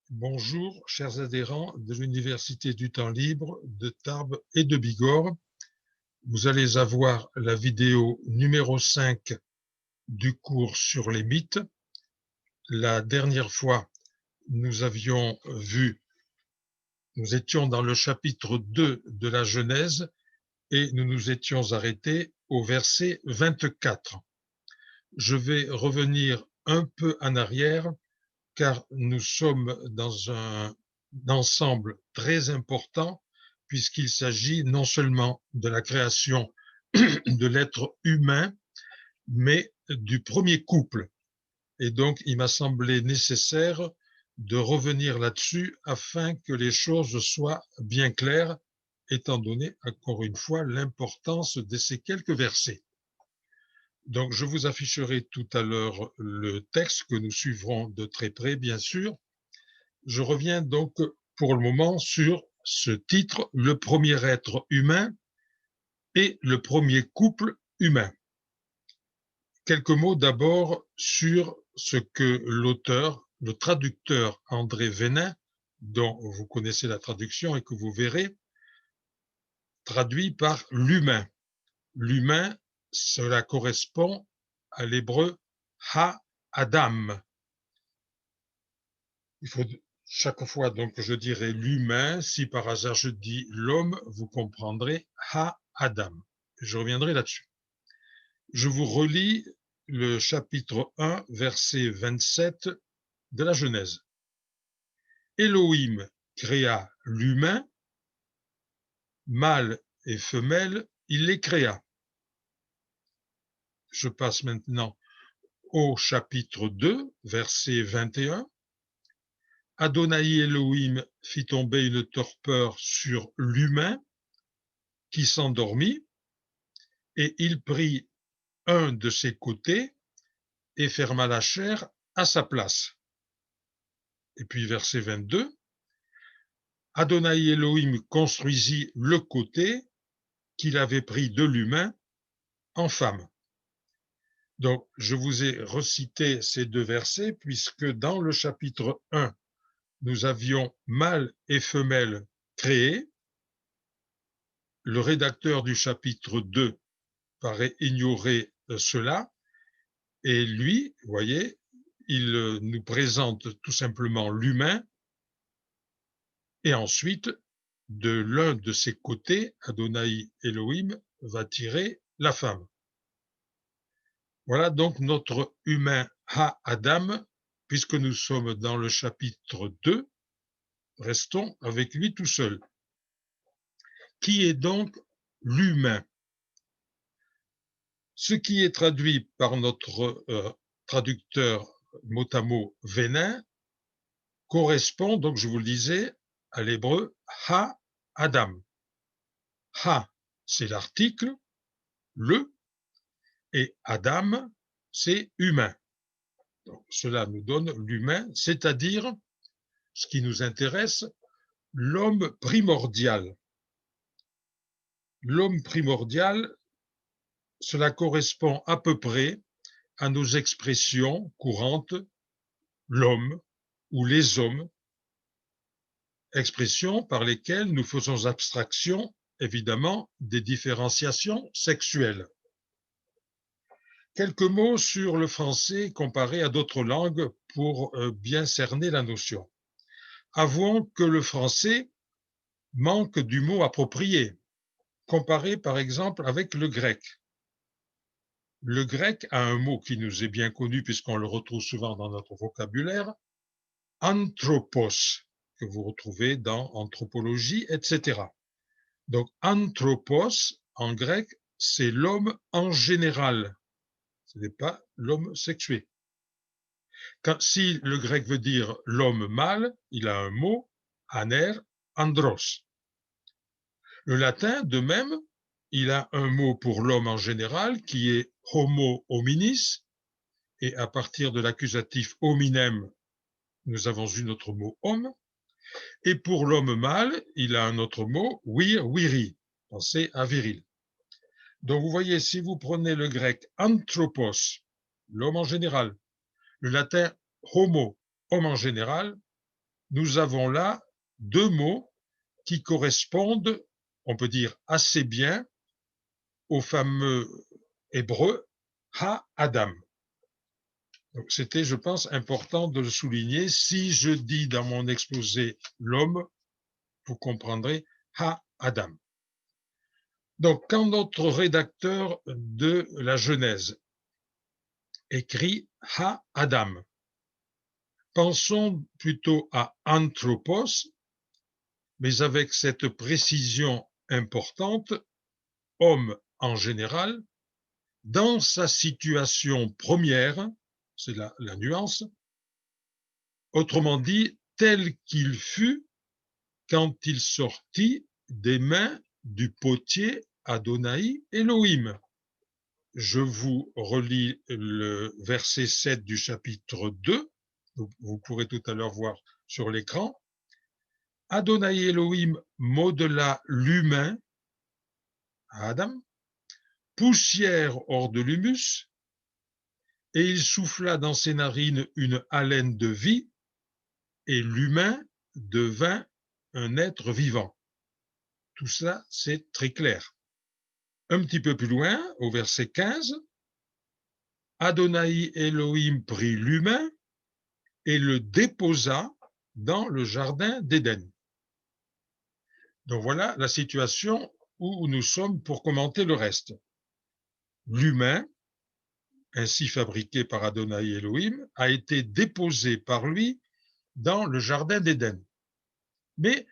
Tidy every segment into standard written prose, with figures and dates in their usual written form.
Bonjour, chers adhérents de l'Université du temps libre de Tarbes et de Bigorre. Vous allez avoir la vidéo numéro 5 du cours sur les mythes. La dernière fois, nous étions dans le chapitre 2 de la Genèse et nous nous étions arrêtés au verset 24. Je vais revenir un peu en arrière car nous sommes dans un ensemble très important puisqu'il s'agit non seulement de la création de l'être humain, mais du premier couple. Et donc, il m'a semblé nécessaire de revenir là-dessus afin que les choses soient bien claires, étant donné, encore une fois, l'importance de ces quelques versets. Donc, je vous afficherai tout à l'heure le texte que nous suivrons de très près, bien sûr. Je reviens donc pour le moment sur ce titre, le premier être humain et le premier couple humain. Quelques mots d'abord sur ce que l'auteur, le traducteur André Vénin, dont vous connaissez la traduction et que vous verrez, traduit par l'humain. L'humain, cela correspond à l'hébreu ha-adam. Il faut chaque fois donc je dirai l'humain. Si par hasard je dis l'homme, vous comprendrez ha-adam. Je reviendrai là-dessus. Je vous relis le chapitre 1, verset 27 de la Genèse. Elohim créa l'humain, mâle et femelle, il les créa. Je passe maintenant au chapitre 2, verset 21. Adonai Elohim fit tomber une torpeur sur l'humain qui s'endormit, et il prit un de ses côtés et ferma la chair à sa place. Et puis verset 22, Adonai Elohim construisit le côté qu'il avait pris de l'humain en femme. Donc, je vous ai recité ces deux versets puisque dans le chapitre 1, nous avions mâle et femelle créés. Le rédacteur du chapitre 2 paraît ignorer cela. Et lui, vous voyez, il nous présente tout simplement l'humain et ensuite, de l'un de ses côtés, Adonai Elohim va tirer la femme. Voilà donc notre humain Ha-Adam, puisque nous sommes dans le chapitre 2, restons avec lui tout seul. Qui est donc l'humain? Ce qui est traduit par notre traducteur mot à mot Vénin correspond, donc je vous le disais, à l'hébreu Ha-Adam. Ha, c'est l'article, le, et Adam, c'est humain. Donc, cela nous donne l'humain, c'est-à-dire, ce qui nous intéresse, l'homme primordial. L'homme primordial, cela correspond à peu près à nos expressions courantes, l'homme ou les hommes, expressions par lesquelles nous faisons abstraction, évidemment, des différenciations sexuelles. Quelques mots sur le français comparé à d'autres langues pour bien cerner la notion. Avouons que le français manque du mot approprié, comparé par exemple avec le grec. Le grec a un mot qui nous est bien connu puisqu'on le retrouve souvent dans notre vocabulaire, anthropos, que vous retrouvez dans anthropologie, etc. Donc anthropos, en grec, c'est l'homme en général, ce n'est pas l'homme sexué. Si le grec veut dire l'homme mâle, il a un mot, aner, andros. Le latin, de même, il a un mot pour l'homme en général qui est homo hominis, et à partir de l'accusatif hominem, nous avons eu notre mot homme. Et pour l'homme mâle, il a un autre mot, vir, viri, pensez à viril. Donc vous voyez, si vous prenez le grec anthropos, l'homme en général, le latin homo, homme en général, nous avons là deux mots qui correspondent, on peut dire assez bien, au fameux hébreu ha-adam. C'était, je pense, important de le souligner. Si je dis dans mon exposé l'homme, vous comprendrez ha-adam. Donc, quand notre rédacteur de la Genèse écrit ha-adam, pensons plutôt à anthropos, mais avec cette précision importante, homme en général, dans sa situation première, c'est la nuance, autrement dit, tel qu'il fut quand il sortit des mains du potier Adonai Elohim. Je vous relis le verset 7 du chapitre 2, vous pourrez tout à l'heure voir sur l'écran. Adonai Elohim modela l'humain, Adam, poussière hors de l'humus, et il souffla dans ses narines une haleine de vie, et l'humain devint un être vivant. Tout cela, c'est très clair. Un petit peu plus loin, au verset 15, Adonai Elohim prit l'humain et le déposa dans le jardin d'Éden. Donc voilà la situation où nous sommes pour commenter le reste. L'humain, ainsi fabriqué par Adonai Elohim, a été déposé par lui dans le jardin d'Éden. Mais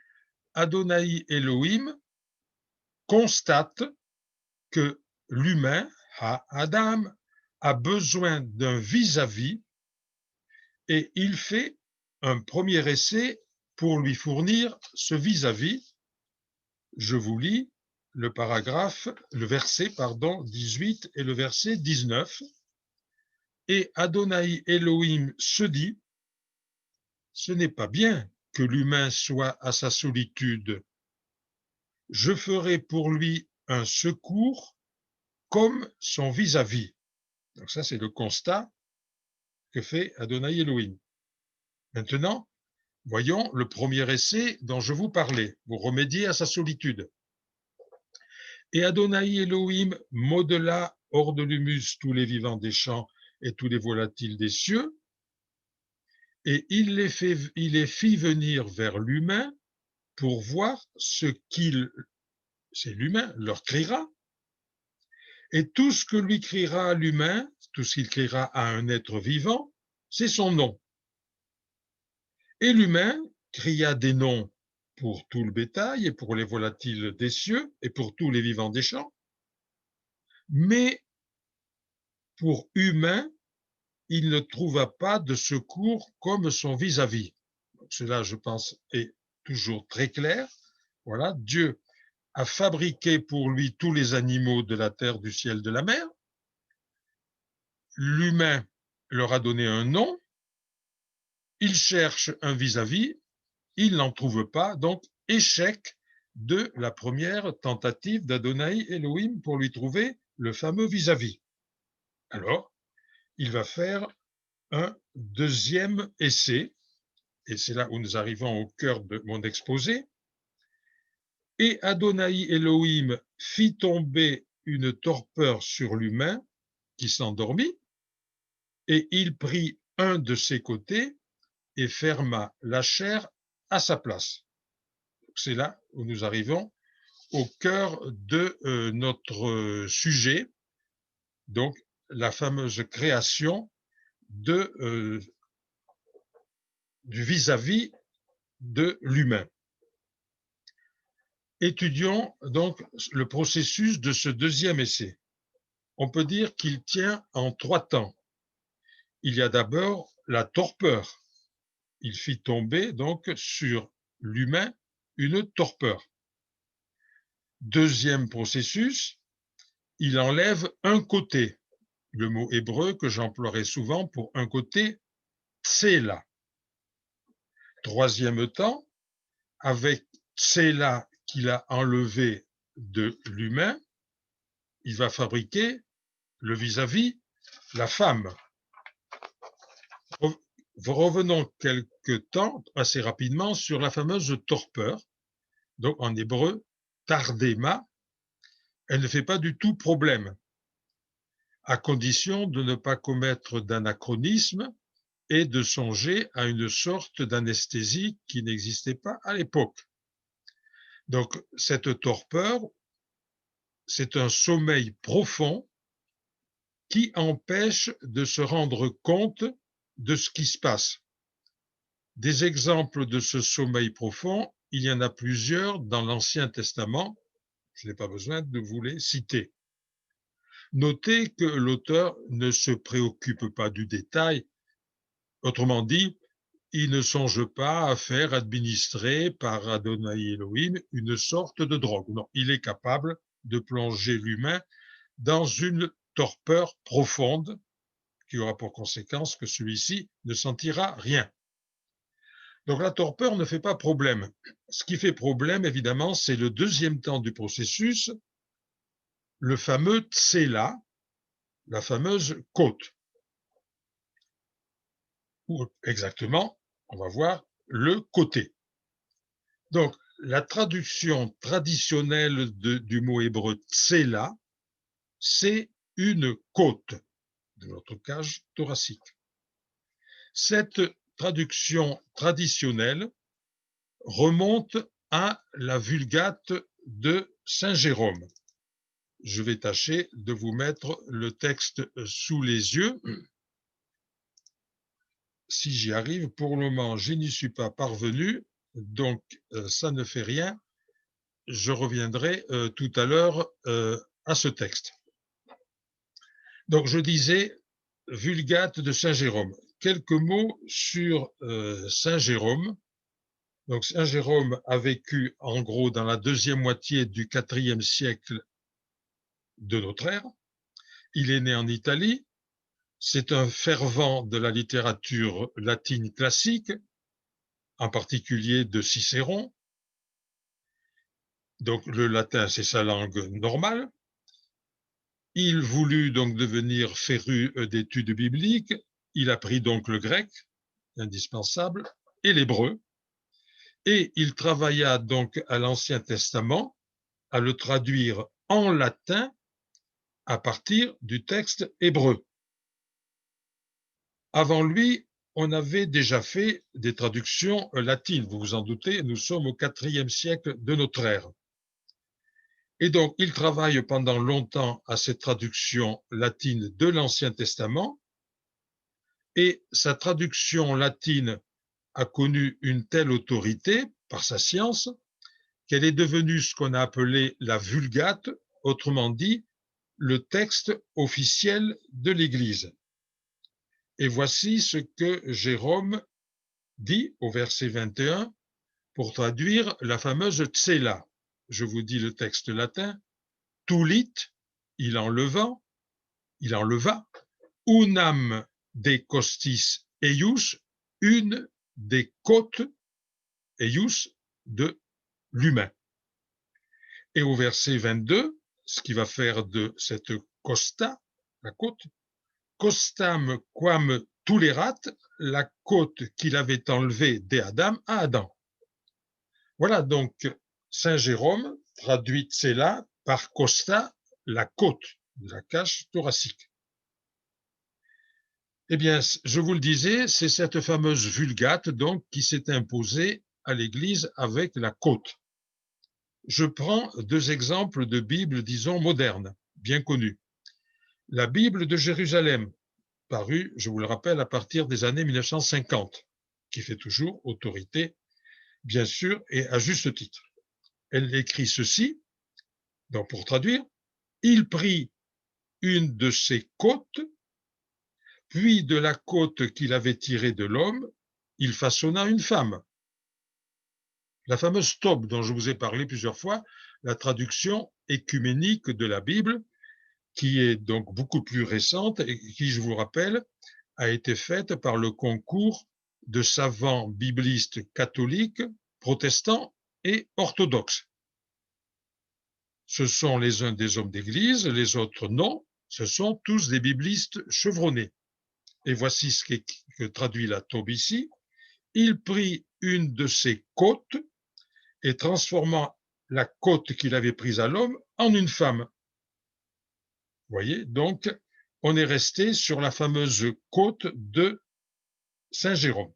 Adonai Elohim constate que l'humain, Adam, a besoin d'un vis-à-vis et il fait un premier essai pour lui fournir ce vis-à-vis. Je vous lis le paragraphe, le verset, 18 et le verset 19. Et Adonai Elohim se dit, ce n'est pas bien que l'humain soit à sa solitude. Je ferai pour lui un secours comme son vis-à-vis. Donc ça, c'est le constat que fait Adonai Elohim. Maintenant, voyons le premier essai dont je vous parlais, pour remédier à sa solitude. Et Adonai Elohim modela hors de l'humus tous les vivants des champs et tous les volatiles des cieux, et il les fit venir vers l'humain pour voir ce qu'il, c'est l'humain, leur criera. Et tout ce que lui criera l'humain, tout ce qu'il criera à un être vivant, c'est son nom. Et l'humain cria des noms pour tout le bétail et pour les volatiles des cieux et pour tous les vivants des champs. Mais pour humain, il ne trouva pas de secours comme son vis-à-vis. Cela, je pense, est toujours très clair. Voilà, Dieu a fabriqué pour lui tous les animaux de la terre, du ciel, de la mer. L'humain leur a donné un nom. Il cherche un vis-à-vis. Il n'en trouve pas. Donc, échec de la première tentative d'Adonai Elohim pour lui trouver le fameux vis-à-vis. Alors, il va faire un deuxième essai, et c'est là où nous arrivons au cœur de mon exposé. Et Adonai Elohim fit tomber une torpeur sur l'humain qui s'endormit, et il prit un de ses côtés et ferma la chair à sa place. C'est là où nous arrivons au cœur de notre sujet, donc la fameuse création du vis-à-vis de l'humain. Étudions donc le processus de ce deuxième essai. On peut dire qu'il tient en trois temps. Il y a d'abord la torpeur. Il fit tomber donc sur l'humain une torpeur. Deuxième processus, il enlève un côté, le mot hébreu que j'emploierai souvent pour un côté, tsela. Troisième temps, avec tsela qu'il a enlevé de l'humain, il va fabriquer le vis-à-vis, la femme. Revenons quelque temps, assez rapidement, sur la fameuse torpeur, donc en hébreu, tardema. Elle ne fait pas du tout problème, à condition de ne pas commettre d'anachronisme et de songer à une sorte d'anesthésie qui n'existait pas à l'époque. Donc, cette torpeur, c'est un sommeil profond qui empêche de se rendre compte de ce qui se passe. Des exemples de ce sommeil profond, il y en a plusieurs dans l'Ancien Testament. Je n'ai pas besoin de vous les citer. Notez que l'auteur ne se préoccupe pas du détail. Autrement dit, il ne songe pas à faire administrer par Adonai Elohim une sorte de drogue. Non, il est capable de plonger l'humain dans une torpeur profonde qui aura pour conséquence que celui-ci ne sentira rien. Donc la torpeur ne fait pas problème. Ce qui fait problème, évidemment, c'est le deuxième temps du processus, le fameux tsela, la fameuse côte. Ou exactement, on va voir le côté. Donc, la traduction traditionnelle du mot hébreu tsela, c'est une côte de notre cage thoracique. Cette traduction traditionnelle remonte à la Vulgate de Saint Jérôme. Je vais tâcher de vous mettre le texte sous les yeux. Si j'y arrive, pour le moment, je n'y suis pas parvenu, donc ça ne fait rien. Je reviendrai tout à l'heure à ce texte. Donc, je disais Vulgate de Saint Jérôme. Quelques mots sur Saint Jérôme. Donc, Saint Jérôme a vécu en gros dans la deuxième moitié du IVe siècle de notre ère. Il est né en Italie. C'est un fervent de la littérature latine classique, en particulier de Cicéron. Donc, le latin, c'est sa langue normale. Il voulut donc devenir féru d'études bibliques. Il apprit donc le grec, indispensable, et l'hébreu. Et il travailla donc à l'Ancien Testament à le traduire en latin à partir du texte hébreu. Avant lui, on avait déjà fait des traductions latines. Vous vous en doutez, nous sommes au IVe siècle de notre ère. Et donc, il travaille pendant longtemps à cette traduction latine de l'Ancien Testament. Et sa traduction latine a connu une telle autorité par sa science qu'elle est devenue ce qu'on a appelé la Vulgate, autrement dit, le texte officiel de l'Église. Et voici ce que Jérôme dit au verset 21 pour traduire la fameuse tsela. Je vous dis le texte latin. Tulit, il enleva, unam de costis eius, une des côtes, eius, de l'humain. Et au verset 22, ce qui va faire de cette costa, la côte, costam quam tulerat, la côte qu'il avait enlevée d'Adam à Adam. Voilà donc Saint Jérôme traduit cela par costa, la côte de la cage thoracique. Eh bien, je vous le disais, c'est cette fameuse Vulgate donc qui s'est imposée à l'Église avec la côte. Je prends deux exemples de Bibles, disons, modernes, bien connues. La Bible de Jérusalem, parue, je vous le rappelle, à partir des années 1950, qui fait toujours autorité, bien sûr, et à juste titre. Elle écrit ceci, donc pour traduire, il prit une de ses côtes, puis de la côte qu'il avait tirée de l'homme, il façonna une femme. La fameuse Tob dont je vous ai parlé plusieurs fois, la traduction écuménique de la Bible, qui est donc beaucoup plus récente et qui, je vous rappelle, a été faite par le concours de savants biblistes catholiques, protestants et orthodoxes. Ce sont les uns des hommes d'église, les autres non, ce sont tous des biblistes chevronnés. Et voici ce que traduit la Taube ici, il prit une de ses côtes et transforma la côte qu'il avait prise à l'homme en une femme. Vous voyez, donc on est resté sur la fameuse côte de Saint Jérôme.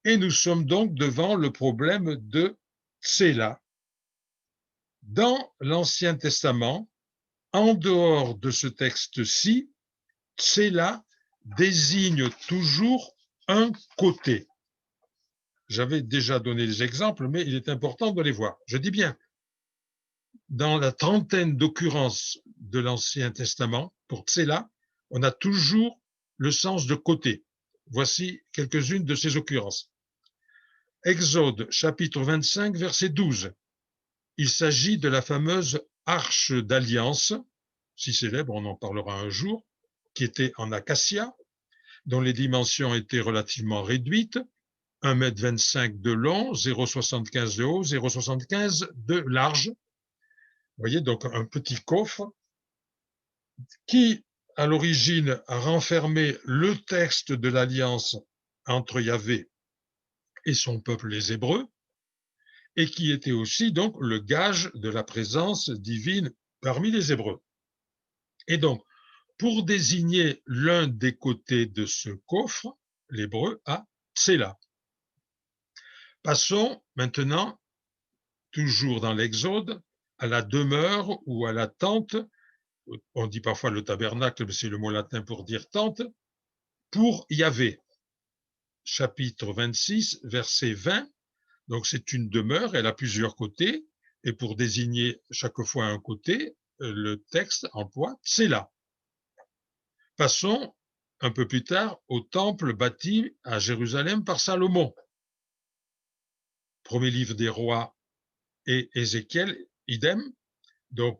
Et nous sommes donc devant le problème de Tséla. Dans l'Ancien Testament, en dehors de ce texte-ci, Tséla désigne toujours un côté. J'avais déjà donné des exemples, mais il est important de les voir. Je dis bien, dans la trentaine d'occurrences de l'Ancien Testament, pour Tséla, on a toujours le sens de côté. Voici quelques-unes de ces occurrences. Exode, chapitre 25, verset 12. Il s'agit de la fameuse arche d'alliance, si célèbre, on en parlera un jour, qui était en acacia, dont les dimensions étaient relativement réduites, 1,25 m de long, 0,75 de haut, 0,75 de large. Vous voyez, donc un petit coffre qui, à l'origine, a renfermé le texte de l'alliance entre Yahvé et son peuple, les Hébreux, et qui était aussi donc le gage de la présence divine parmi les Hébreux. Et donc, pour désigner l'un des côtés de ce coffre, l'hébreu a Tséla. Passons maintenant, toujours dans l'Exode, à la demeure ou à la tente, on dit parfois le tabernacle, mais c'est le mot latin pour dire tente, pour Yahvé. Chapitre 26, verset 20, donc c'est une demeure, elle a plusieurs côtés, et pour désigner chaque fois un côté, le texte emploie Tséla. Passons un peu plus tard au temple bâti à Jérusalem par Salomon. Premier livre des rois et Ézéchiel, idem. Donc,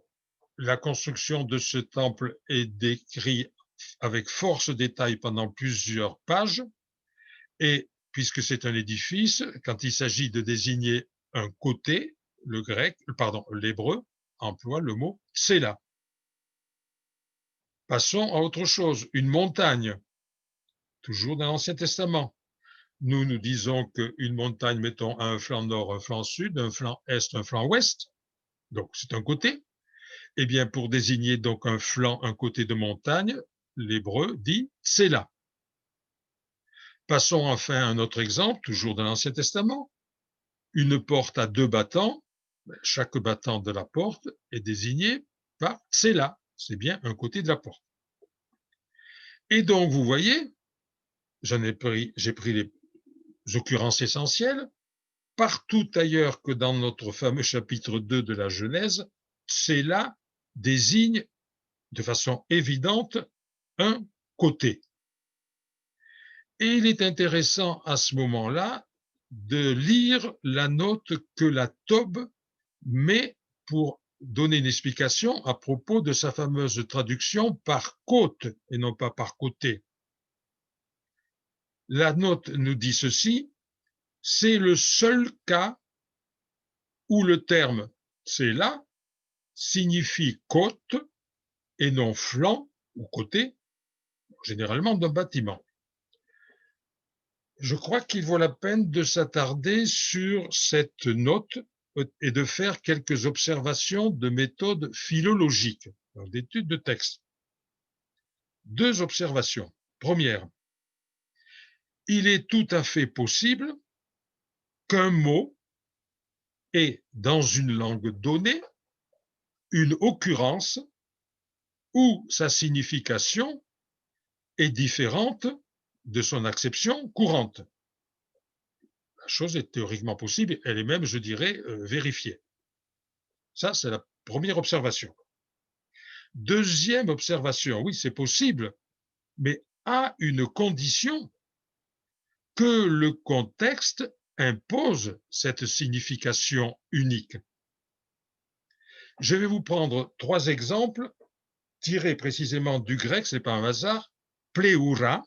la construction de ce temple est décrite avec force détail pendant plusieurs pages. Et puisque c'est un édifice, quand il s'agit de désigner un côté, l'hébreu emploie le mot Tséla. Passons à autre chose, une montagne, toujours dans l'Ancien Testament. Nous disons qu'une montagne, mettons, a un flanc nord, un flanc sud, un flanc est, un flanc ouest, donc c'est un côté. Eh bien, pour désigner donc un flanc, un côté de montagne, l'hébreu dit Tséla. Passons enfin à un autre exemple, toujours dans l'Ancien Testament. Une porte à 2 battants, chaque battant de la porte est désigné par Tséla, c'est bien un côté de la porte. Et donc, vous voyez, j'ai pris les occurrences essentielles. Partout ailleurs que dans notre fameux chapitre 2 de la Genèse, Tséla désigne de façon évidente un côté. Et il est intéressant à ce moment-là de lire la note que la Taube met pour donner une explication à propos de sa fameuse traduction par côte et non pas par côté. La note nous dit ceci: c'est le seul cas où le terme Tséla signifie côte et non flanc ou côté, généralement d'un bâtiment. Je crois qu'il vaut la peine de s'attarder sur cette note et de faire quelques observations de méthode philologique, d'étude de texte. 2 observations. Première, il est tout à fait possible qu'un mot ait, dans une langue donnée, une occurrence où sa signification est différente de son acception courante. La chose est théoriquement possible, elle est même, je dirais, vérifiée. Ça, c'est la première observation. Deuxième observation, oui, c'est possible, mais à une condition que le contexte impose cette signification unique. Je vais vous prendre 3 exemples tirés précisément du grec, ce n'est pas un hasard, pleura,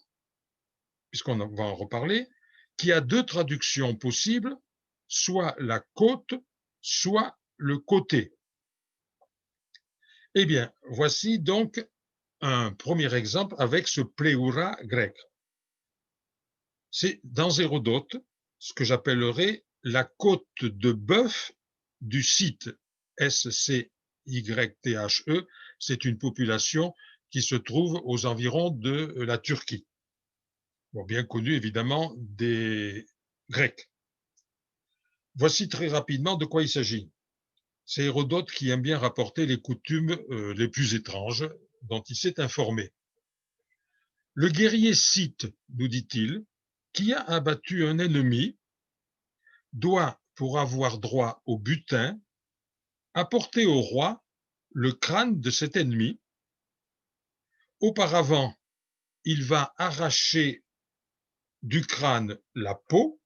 puisqu'on va en reparler, qui a 2 traductions possibles, soit la côte, soit le côté. Eh bien, voici donc un premier exemple avec ce pleura grec. C'est dans Hérodote ce que j'appellerais la côte de bœuf du Scythe, Scythe, c'est une population qui se trouve aux environs de la Turquie. Bon, bien connue évidemment des Grecs. Voici très rapidement de quoi il s'agit. C'est Hérodote qui aime bien rapporter les coutumes les plus étranges dont il s'est informé. Le guerrier Scythe, nous dit-il, qui a abattu un ennemi, doit, pour avoir droit au butin, apporter au roi le crâne de cet ennemi. Auparavant, il va arracher du crâne la peau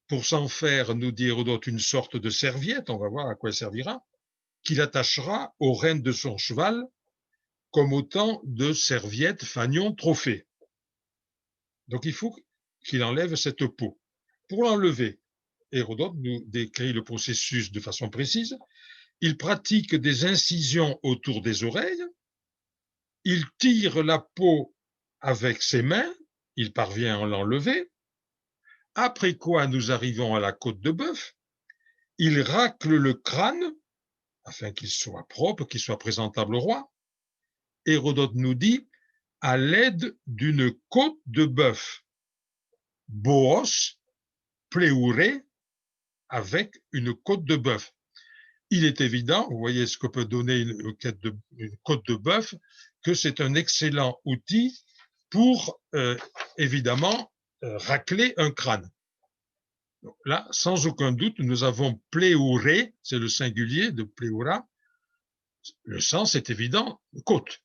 pour s'en faire, nous dit Hérodote, une sorte de serviette, on va voir à quoi elle servira, qu'il attachera aux rênes de son cheval comme autant de serviettes, fanions, trophées. Donc il faut qu'il enlève cette peau. Pour l'enlever, Hérodote nous décrit le processus de façon précise. Il pratique des incisions autour des oreilles, il tire la peau avec ses mains, il parvient à l'enlever, après quoi nous arrivons à la côte de bœuf, il racle le crâne, afin qu'il soit propre, qu'il soit présentable au roi. Hérodote nous dit, à l'aide d'une côte de bœuf, boos, pleuré, avec une côte de bœuf. Il est évident, vous voyez ce que peut donner une côte de bœuf, que c'est un excellent outil pour, évidemment, racler un crâne. Donc là, sans aucun doute, nous avons pleuré, c'est le singulier de pleura. Le sens est évident, côte.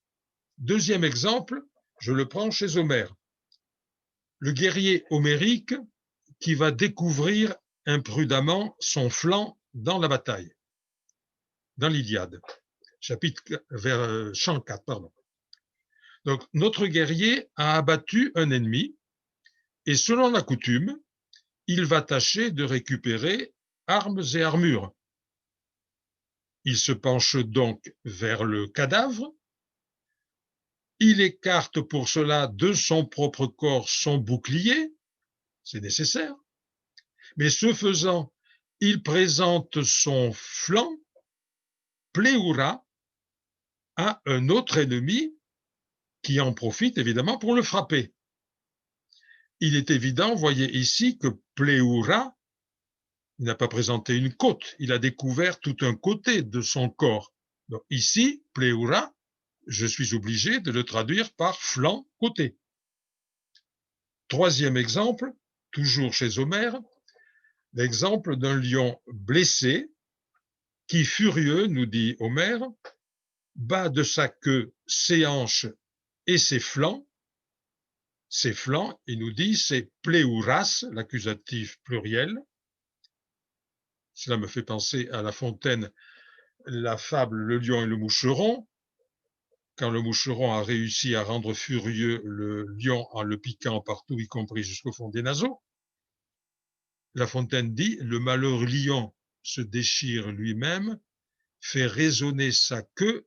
Deuxième exemple, je le prends chez Homère. Le guerrier homérique qui va découvrir imprudemment son flanc dans la bataille, dans l'Iliade, chant 4, pardon. Donc, notre guerrier a abattu un ennemi et selon la coutume, il va tâcher de récupérer armes et armures. Il se penche donc vers le cadavre, il écarte pour cela de son propre corps son bouclier, c'est nécessaire, mais ce faisant, il présente son flanc, pleura, à un autre ennemi qui en profite évidemment pour le frapper. Il est évident, voyez ici, que pleura n'a pas présenté une côte, il a découvert tout un côté de son corps. Donc ici, pleura, je suis obligé de le traduire par flanc, côté. Troisième exemple, toujours chez Homère, l'exemple d'un lion blessé qui, furieux, nous dit Homère, bat de sa queue ses hanches et ses flancs. Ses flancs, il nous dit, c'est pleuras, l'accusatif pluriel. Cela me fait penser à La Fontaine, la fable Le lion et le moucheron. Quand le moucheron a réussi à rendre furieux le lion en le piquant partout, y compris jusqu'au fond des naseaux, La Fontaine dit, le malheureux lion se déchire lui-même, fait résonner sa queue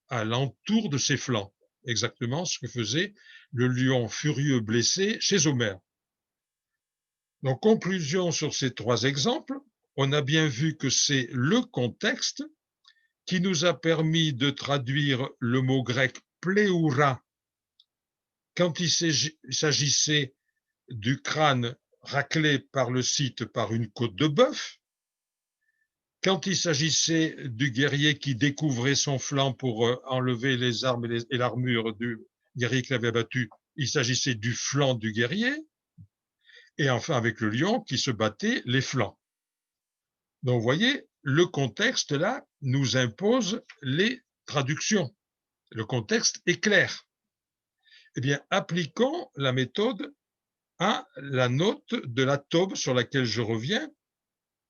à l'entour de ses flancs. Exactement ce que faisait le lion furieux blessé chez Homère. Donc, conclusion sur ces trois exemples, on a bien vu que c'est le contexte qui nous a permis de traduire le mot grec pleura quand il s'agissait du crâne raclé par le Scythe par une côte de bœuf, quand il s'agissait du guerrier qui découvrait son flanc pour enlever les armes et l'armure du guerrier qui l'avait battu, il s'agissait du flanc du guerrier, et enfin avec le lion qui se battait les flancs. Donc vous voyez, le contexte là nous impose les traductions. Le contexte est clair. Eh bien, appliquons la méthode à la note de la taube sur laquelle je reviens,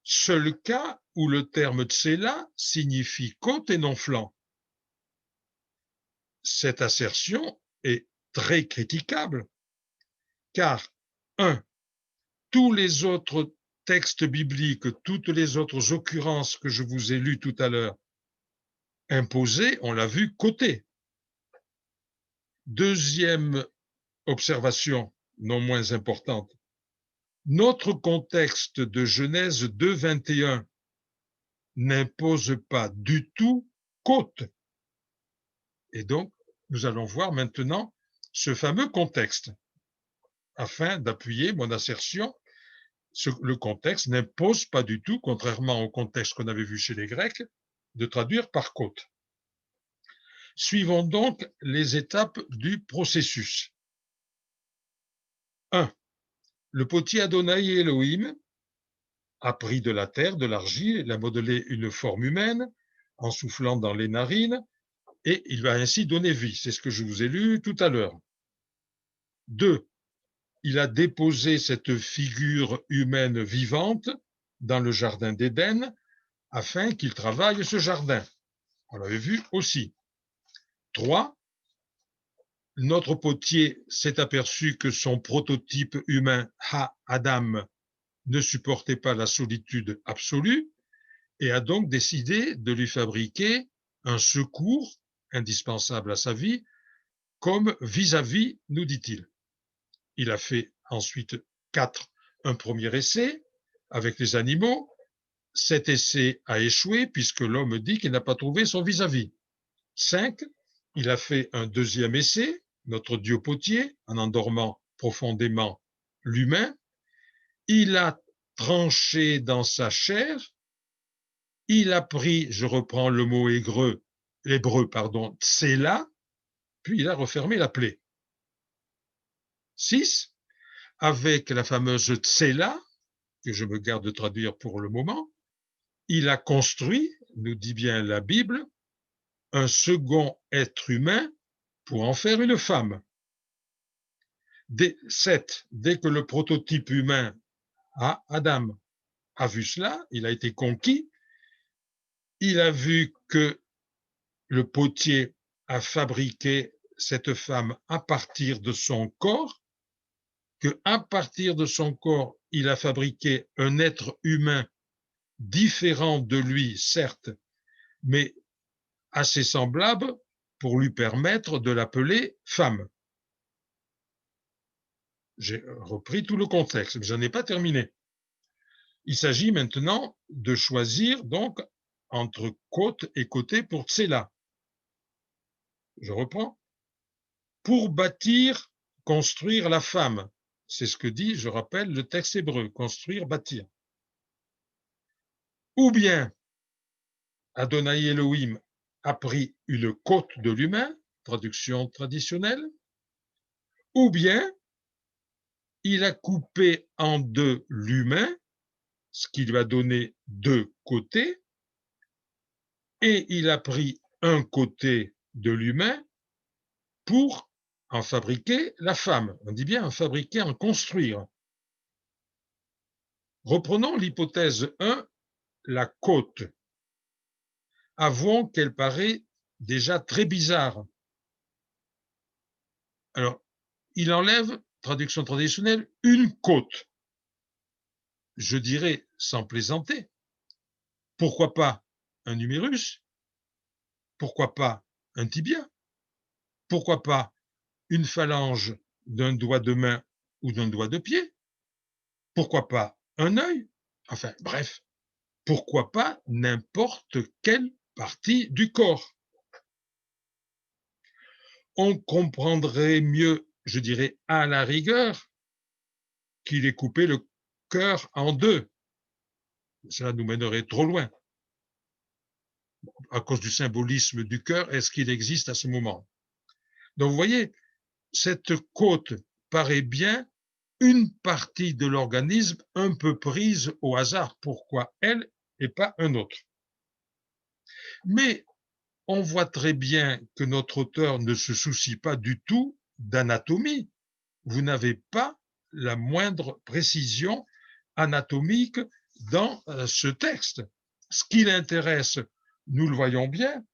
seul cas où le terme tsela signifie côte et non flanc. Cette assertion est très critiquable, car, 1. Tous les autres textes bibliques, toutes les autres occurrences que je vous ai lues tout à l'heure, imposaient, on l'a vu, côté. Deuxième observation, non moins importante. Notre contexte de Genèse 2, 21 n'impose pas du tout côte. Et donc, nous allons voir maintenant ce fameux contexte afin d'appuyer mon assertion. Le contexte n'impose pas du tout, contrairement au contexte qu'on avait vu chez les Grecs, de traduire par côte. Suivons donc les étapes du processus. 1. Le potier Adonai Elohim a pris de la terre, de l'argile, il a modelé une forme humaine en soufflant dans les narines et il va ainsi donner vie. C'est ce que je vous ai lu tout à l'heure. 2. Il a déposé cette figure humaine vivante dans le jardin d'Éden afin qu'il travaille ce jardin. On l'avait vu aussi. 3. Notre potier s'est aperçu que son prototype humain, Ha-Adam, ne supportait pas la solitude absolue et a donc décidé de lui fabriquer un secours indispensable à sa vie, comme vis-à-vis, nous dit-il. Il a fait ensuite 4, un premier essai avec les animaux. Cet essai a échoué puisque l'homme dit qu'il n'a pas trouvé son vis-à-vis. 5, il a fait un deuxième essai, notre Dieu potier, en endormant profondément l'humain. Il a tranché dans sa chair. Il a pris, je reprends le mot l'hébreu, tsela, puis il a refermé la plaie. 6, avec la fameuse tsela, que je me garde de traduire pour le moment, il a construit, nous dit bien la Bible, un second être humain pour en faire une femme. 7, dès que le prototype humain, Adam, a vu cela, il a été conquis, il a vu que le potier a fabriqué cette femme à partir de son corps, que à partir de son corps, il a fabriqué un être humain différent de lui, certes, mais assez semblable pour lui permettre de l'appeler femme. J'ai repris tout le contexte, mais je n'en ai pas terminé. Il s'agit maintenant de choisir donc entre côte et côté pour tsela. Je reprends. Pour bâtir, construire la femme. C'est ce que dit, je rappelle, le texte hébreu, construire, bâtir. Ou bien, Adonai Elohim a pris une côte de l'humain, traduction traditionnelle, ou bien, il a coupé en deux l'humain, ce qui lui a donné deux côtés, et il a pris un côté de l'humain pour en fabriquer la femme. On dit bien en fabriquer, en construire. Reprenons l'hypothèse 1, la côte. Avouons qu'elle paraît déjà très bizarre. Alors, il enlève, traduction traditionnelle, une côte. Je dirais, sans plaisanter, pourquoi pas un humérus? Pourquoi pas un tibia? Pourquoi pas une phalange d'un doigt de main ou d'un doigt de pied? Pourquoi pas un œil? Enfin, bref, pourquoi pas n'importe quelle partie du corps? On comprendrait mieux, je dirais, à la rigueur, qu'il ait coupé le cœur en deux. Cela nous mènerait trop loin. À cause du symbolisme du cœur, est-ce qu'il existe à ce moment? Donc, vous voyez, cette côte paraît bien une partie de l'organisme un peu prise au hasard. Pourquoi elle et pas un autre? Mais on voit très bien que notre auteur ne se soucie pas du tout d'anatomie. Vous n'avez pas la moindre précision anatomique dans ce texte. Ce qui l'intéresse, nous le voyons bien,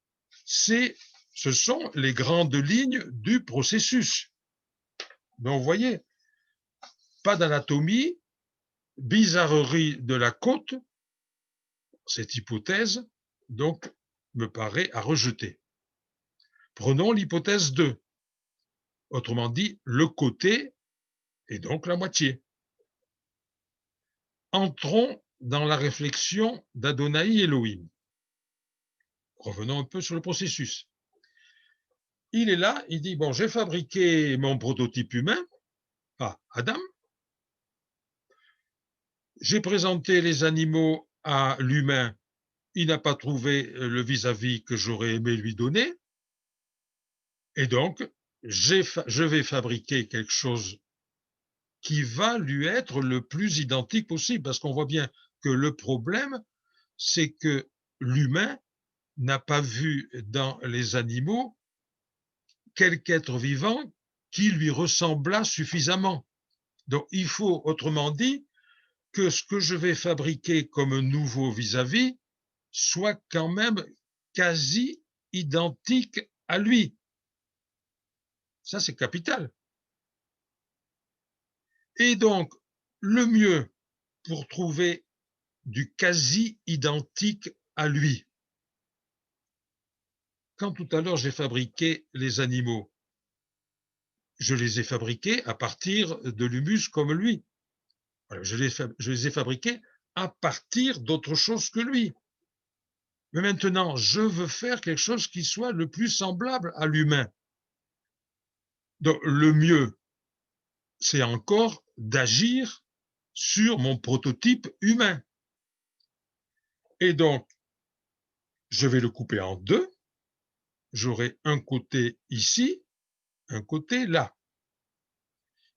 ce sont les grandes lignes du processus. Donc, vous voyez, pas d'anatomie, bizarrerie de la côte, cette hypothèse, donc, me paraît à rejeter. Prenons l'hypothèse 2. Autrement dit, le côté et donc la moitié. Entrons dans la réflexion d'Adonai Elohim. Revenons un peu sur le processus. Il est là, il dit, bon, j'ai fabriqué mon prototype humain, Adam, j'ai présenté les animaux à l'humain, il n'a pas trouvé le vis-à-vis que j'aurais aimé lui donner, et donc je vais fabriquer quelque chose qui va lui être le plus identique possible, parce qu'on voit bien que le problème, c'est que l'humain n'a pas vu dans les animaux quelque être vivant qui lui ressemblât suffisamment. Donc, il faut, autrement dit, que ce que je vais fabriquer comme nouveau vis-à-vis soit quand même quasi identique à lui. Ça, c'est capital. Et donc, le mieux pour trouver du quasi identique à lui. Quand tout à l'heure j'ai fabriqué les animaux, je les ai fabriqués à partir de l'humus comme lui. Voilà, je les ai fabriqués à partir d'autre chose que lui. Mais maintenant, je veux faire quelque chose qui soit le plus semblable à l'humain. Donc, le mieux, c'est encore d'agir sur mon prototype humain. Et donc, je vais le couper en deux. J'aurai un côté ici, un côté là.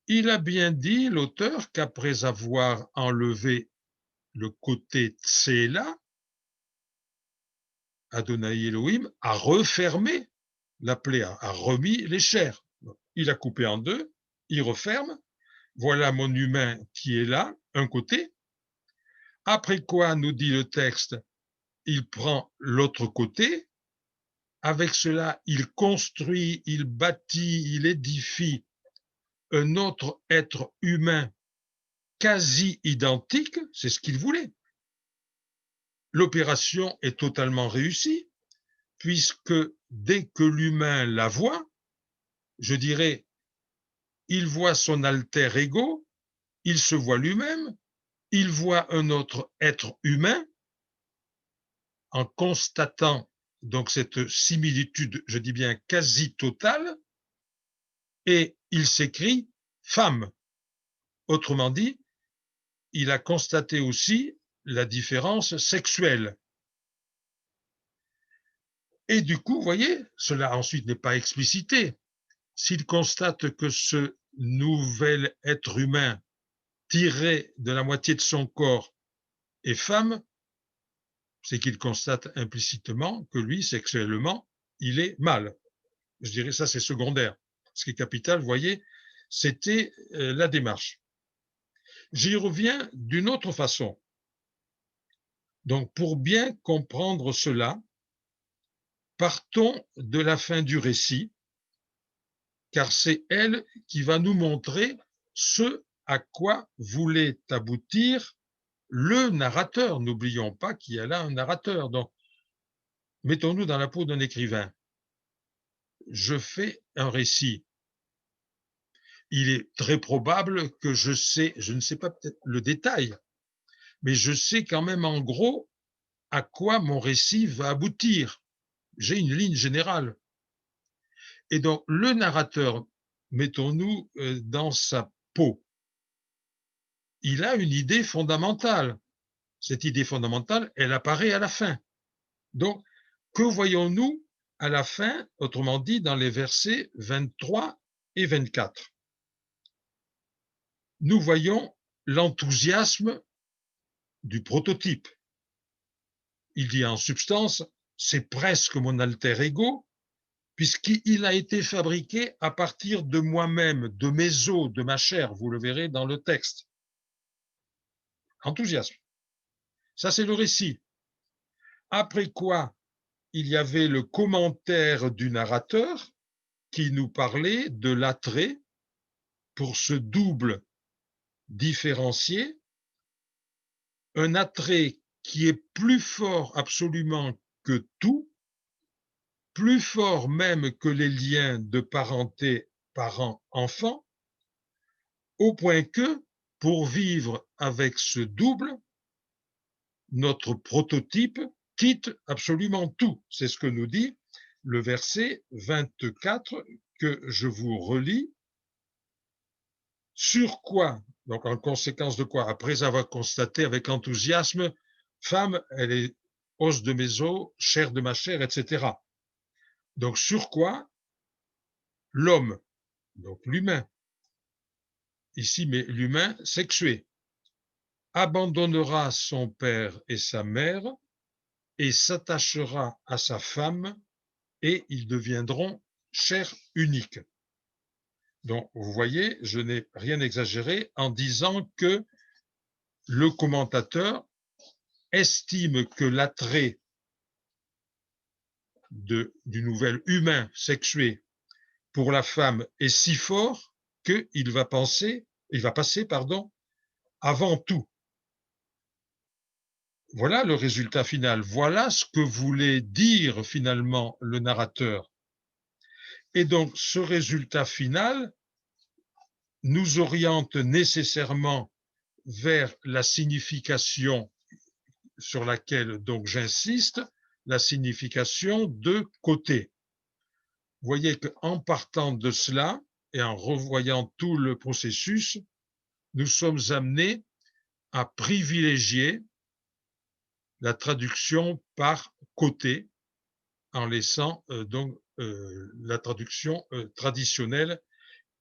Il a bien dit, l'auteur, qu'après avoir enlevé le côté Tséla, Adonai Elohim a refermé la plaie, a remis les chairs. Il a coupé en deux, il referme. Voilà mon humain qui est là, un côté. Après quoi, nous dit le texte, il prend l'autre côté. Avec cela, il construit, il bâtit, il édifie un autre être humain quasi identique, c'est ce qu'il voulait. L'opération est totalement réussie, puisque dès que l'humain la voit, je dirais, il voit son alter ego, il se voit lui-même, il voit un autre être humain, en constatant donc cette similitude, je dis bien quasi totale, et il s'écrie femme. Autrement dit, il a constaté aussi la différence sexuelle. Et du coup, vous voyez, cela ensuite n'est pas explicité. S'il constate que ce nouvel être humain tiré de la moitié de son corps est femme, c'est qu'il constate implicitement que lui, sexuellement, il est mâle. Je dirais ça, c'est secondaire. Ce qui est capital, vous voyez, c'était la démarche. J'y reviens d'une autre façon. Donc, pour bien comprendre cela, partons de la fin du récit, car c'est elle qui va nous montrer ce à quoi voulait aboutir le narrateur. N'oublions pas qu'il y a là un narrateur. Donc, mettons-nous dans la peau d'un écrivain. Je fais un récit. Il est très probable que je ne sais pas peut-être le détail, mais je sais quand même en gros à quoi mon récit va aboutir. J'ai une ligne générale. Et donc, le narrateur, mettons-nous dans sa peau, il a une idée fondamentale. Cette idée fondamentale, elle apparaît à la fin. Donc, que voyons-nous à la fin, autrement dit, dans les versets 23 et 24? Nous voyons l'enthousiasme du prototype. Il dit en substance, c'est presque mon alter ego, puisqu'il a été fabriqué à partir de moi-même, de mes os, de ma chair, vous le verrez dans le texte. Enthousiasme. Ça, c'est le récit. Après quoi, il y avait le commentaire du narrateur qui nous parlait de l'attrait pour ce double différencié, un attrait qui est plus fort absolument que tout, plus fort même que les liens de parenté parent-enfant, au point que, pour vivre avec ce double, notre prototype quitte absolument tout. C'est ce que nous dit le verset 24 que je vous relis. Sur quoi, donc en conséquence de quoi, après avoir constaté avec enthousiasme, femme, elle est os de mes os, chair de ma chair, etc. Donc sur quoi l'homme, donc l'humain, ici, mais l'humain sexué, abandonnera son père et sa mère et s'attachera à sa femme et ils deviendront chair unique. Donc, vous voyez, je n'ai rien exagéré en disant que le commentateur estime que l'attrait du nouvel humain sexué pour la femme est si fort qu'il va passer, avant tout. Voilà le résultat final. Voilà ce que voulait dire finalement le narrateur. Et donc, ce résultat final nous oriente nécessairement vers la signification sur laquelle donc j'insiste, la signification de côté. Vous voyez qu'en partant de cela et en revoyant tout le processus, nous sommes amenés à privilégier la traduction par côté en laissant donc la traduction traditionnelle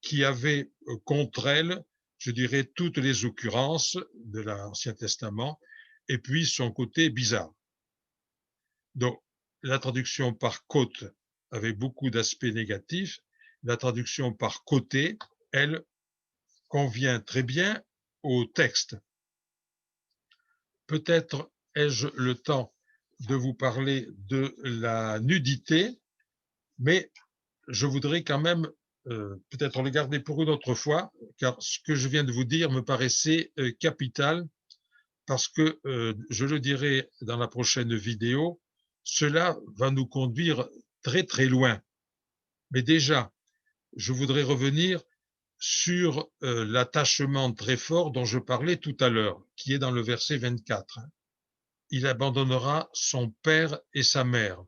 qui avait contre elle, je dirais, toutes les occurrences de l'Ancien Testament et puis son côté bizarre. Donc, la traduction par côte avait beaucoup d'aspects négatifs. La traduction par côté, elle, convient très bien au texte. Peut-être ai-je le temps de vous parler de la nudité, mais je voudrais quand même peut-être le garder pour une autre fois, car ce que je viens de vous dire me paraissait capital, parce que, je le dirai dans la prochaine vidéo, cela va nous conduire très très loin. Mais déjà, je voudrais revenir sur l'attachement très fort dont je parlais tout à l'heure, qui est dans le verset 24. Il abandonnera son père et sa mère.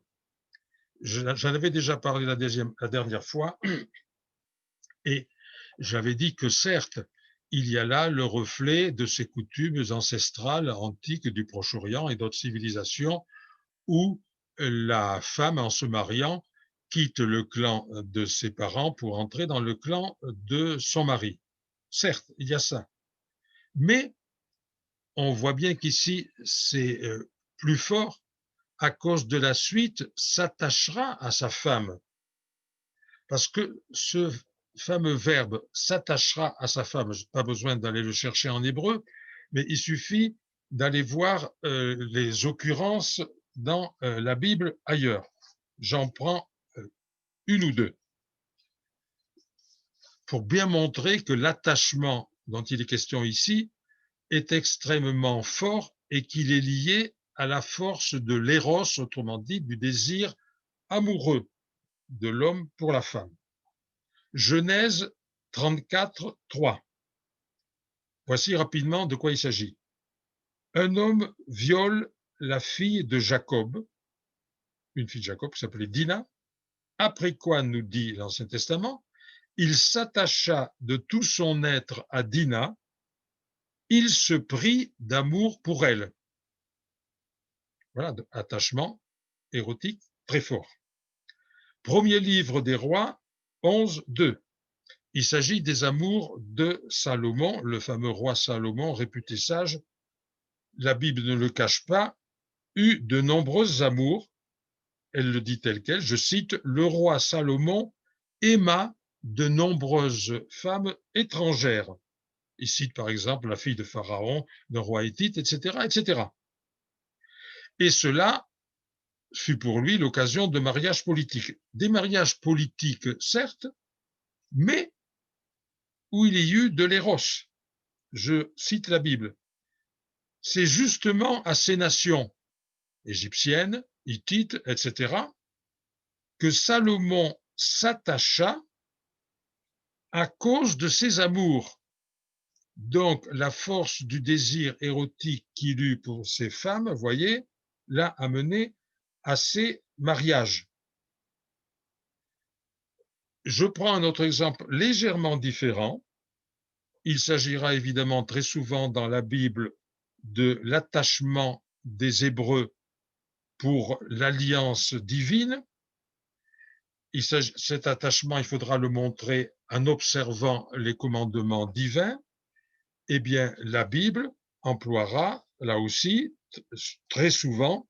J'en avais déjà parlé la dernière fois, et j'avais dit que certes, il y a là le reflet de ces coutumes ancestrales antiques du Proche-Orient et d'autres civilisations où la femme, en se mariant, quitte le clan de ses parents pour entrer dans le clan de son mari. Certes, il y a ça. Mais on voit bien qu'ici, c'est plus fort à cause de la suite, s'attachera à sa femme. Parce que ce fameux verbe s'attachera à sa femme, pas besoin d'aller le chercher en hébreu, mais il suffit d'aller voir les occurrences dans la Bible ailleurs. J'en prends une ou deux pour bien montrer que l'attachement dont il est question ici est extrêmement fort et qu'il est lié à la force de l'éros, autrement dit du désir amoureux de l'homme pour la femme. Genèse 34, 3. Voici rapidement de quoi il s'agit. Un homme viole la fille de Jacob, une fille de Jacob qui s'appelait Dina, après quoi, nous dit l'Ancien Testament, il s'attacha de tout son être à Dina, il se prit d'amour pour elle. Voilà, attachement érotique très fort. Premier livre des rois, 11, 2. Il s'agit des amours de Salomon, le fameux roi Salomon, réputé sage. La Bible ne le cache pas, eut de nombreuses amours. Elle le dit tel quel, je cite, le roi Salomon aima de nombreuses femmes étrangères. Il cite par exemple la fille de Pharaon, d'un roi héthite, etc., etc. Et cela fut pour lui l'occasion de mariages politiques. Des mariages politiques, certes, mais où il y eut de l'éros. Je cite la Bible. C'est justement à ces nations égyptiennes, hittites, etc., que Salomon s'attacha à cause de ses amours. Donc, la force du désir érotique qu'il eut pour ces femmes, voyez, l'a amené à ces mariages. Je prends un autre exemple légèrement différent. Il s'agira évidemment très souvent dans la Bible de l'attachement des Hébreux pour l'alliance divine. Cet attachement, il faudra le montrer en observant les commandements divins. Eh bien, la Bible emploiera, là aussi, très souvent,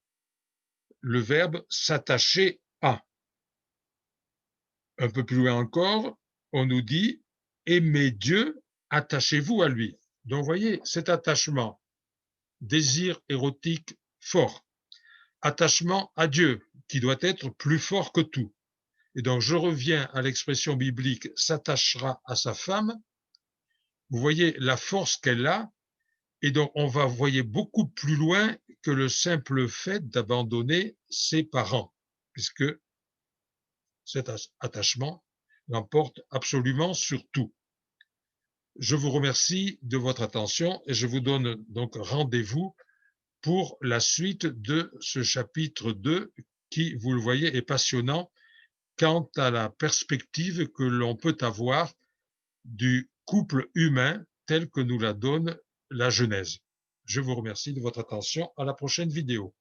le verbe s'attacher à. Un peu plus loin encore, on nous dit aimez Dieu, attachez-vous à lui. Donc, vous voyez, cet attachement, désir érotique fort, attachement à Dieu, qui doit être plus fort que tout. Et donc, je reviens à l'expression biblique s'attachera à sa femme. Vous voyez la force qu'elle a. Et donc, on va voyer beaucoup plus loin que le simple fait d'abandonner ses parents, puisque cet attachement l'emporte absolument sur tout. Je vous remercie de votre attention et je vous donne donc rendez-vous pour la suite de ce chapitre 2 qui, vous le voyez, est passionnant quant à la perspective que l'on peut avoir du couple humain tel que nous la donne la Genèse. Je vous remercie de votre attention. À la prochaine vidéo.